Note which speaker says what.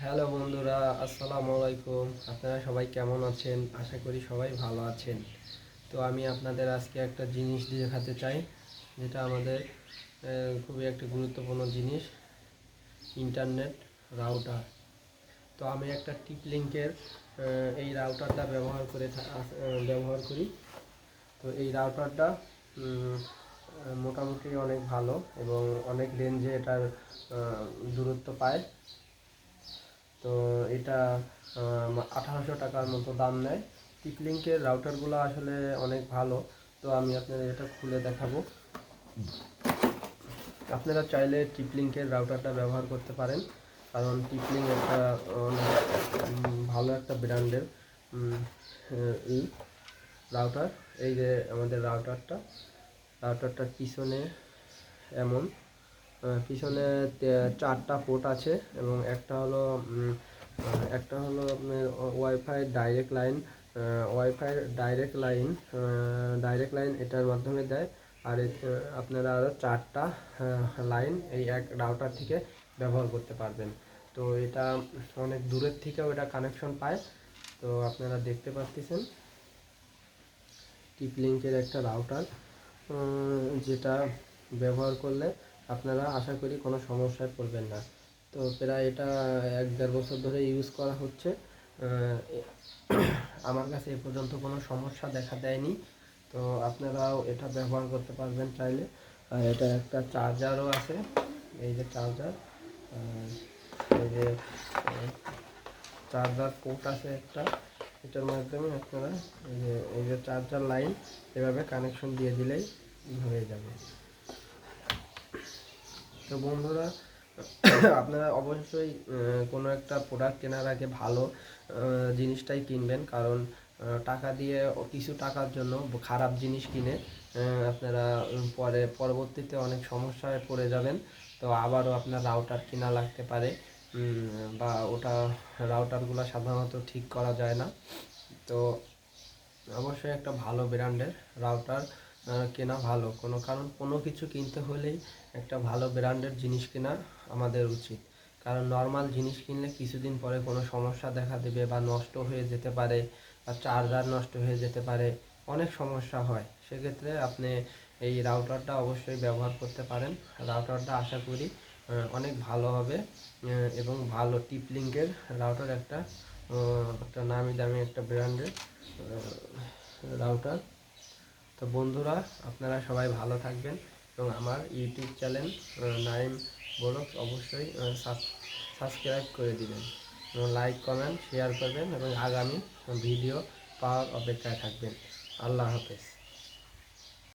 Speaker 1: Hello বন্ধুরা, আসসালামু আলাইকুম। আপনারা সবাই কেমন আছেন? আশা করি সবাই ভালো আছেন। তো আমি আপনাদের আজকে একটা জিনিস দেখাতে চাই, যেটা আমাদের খুবই একটা গুরুত্বপূর্ণ জিনিস, ইন্টারনেট রাউটার। তো আমি একটা টিপ লিঙ্কের এই রাউটারটা ব্যবহার করি। তো এই রাউটারটা মোটামুটি অনেক ভালো এবং অনেক রেঞ্জে এটার দূরত্ব পায়। তো এটা 1800 টাকার মতো দাম নেয়। টিপলিঙ্কের রাউটারগুলো আসলে অনেক ভালো। তো আমি আপনাদের এটা খুলে দেখাবো। আপনারা চাইলে টিপলিঙ্কের রাউটারটা ব্যবহার করতে পারেন, কারণ টিপলিঙ্ক একটা অনেক ভালো একটা ব্র্যান্ডের এই রাউটার। এই যে আমাদের রাউটারটার পিছনে এমন পিছনে 4টা পোর্ট আছে এবং একটা হলো আপনার ডাইরেক্ট লাইন এটার মাধ্যমে দেয়। আর আপনারা আরও 4টা লাইন এই এক রাউটার থেকে ব্যবহার করতে পারবেন। তো এটা অনেক দূরের থেকেও এটা কানেকশন পায়। তো আপনারা দেখতে পাচ্ছেন টিপ লিঙ্কের একটা রাউটার, যেটা ব্যবহার করলে আপনারা আশা করি কোনো সমস্যায় পড়বেন না। তো প্রায় এটা 1-1.5 বছর ধরে ইউজ করা হচ্ছে। আমার কাছে এ পর্যন্ত কোনো সমস্যা দেখা দেয়নি। তো আপনারাও এটা ব্যবহার করতে পারবেন চাইলে। এটা একটা চার্জারও আছে, এই যে চার্জার, এই যে চার্জার পোর্ট আছে একটা। এটার মাধ্যমে আপনারা এই যে চার্জার লাইন এভাবে কানেকশন দিয়ে দিলেই হয়ে যাবে। তো বন্ধুরা, আপনারা অবশ্যই কোনো একটা প্রোডাক্ট কেনার আগে ভালো জিনিসটাই কিনবেন, কারণ টাকা দিয়ে কিছু টাকার জন্য খারাপ জিনিস কিনে আপনারা পরবর্তীতে অনেক সমস্যায় পড়ে যাবেন। তো আবারও আপনার রাউটার কেনা লাগতে পারে, বা রাউটারগুলো সাধারণত ঠিক করা যায় না। তো অবশ্যই একটা ভালো ব্র্যান্ডের রাউটার কেনা ভালো। কারণ কোনো কিছু কিনতে হলেই একটা ভালো ব্র্যান্ডের জিনিস কেনা আমাদের উচিত। কারণ নর্মাল জিনিস কিনলে কিছুদিন পরে কোনো সমস্যা দেখা দেবে, বা নষ্ট হয়ে যেতে পারে, বা চার্জার নষ্ট হয়ে যেতে পারে, অনেক সমস্যা হয়। সেক্ষেত্রে আপনি এই রাউটারটা অবশ্যই ব্যবহার করতে পারেন। রাউটারটা আশা করি অনেক ভালো হবে এবং ভালো টিপ লিঙ্কের রাউটার, একটা নামি দামি একটা ব্র্যান্ডের রাউটার। তো বন্ধুরা, আপনারা সবাই ভালো থাকবেন এবং আমার ইউটিউব চ্যানেল নাইম ব্লগস অবশ্যই সাবস্ক্রাইব করে দিবেন এবং লাইক কমেন্ট শেয়ার করবেন এবং আগামী ভিডিও পাওয়ার অপেক্ষায় থাকবেন। আল্লাহ হাফেজ।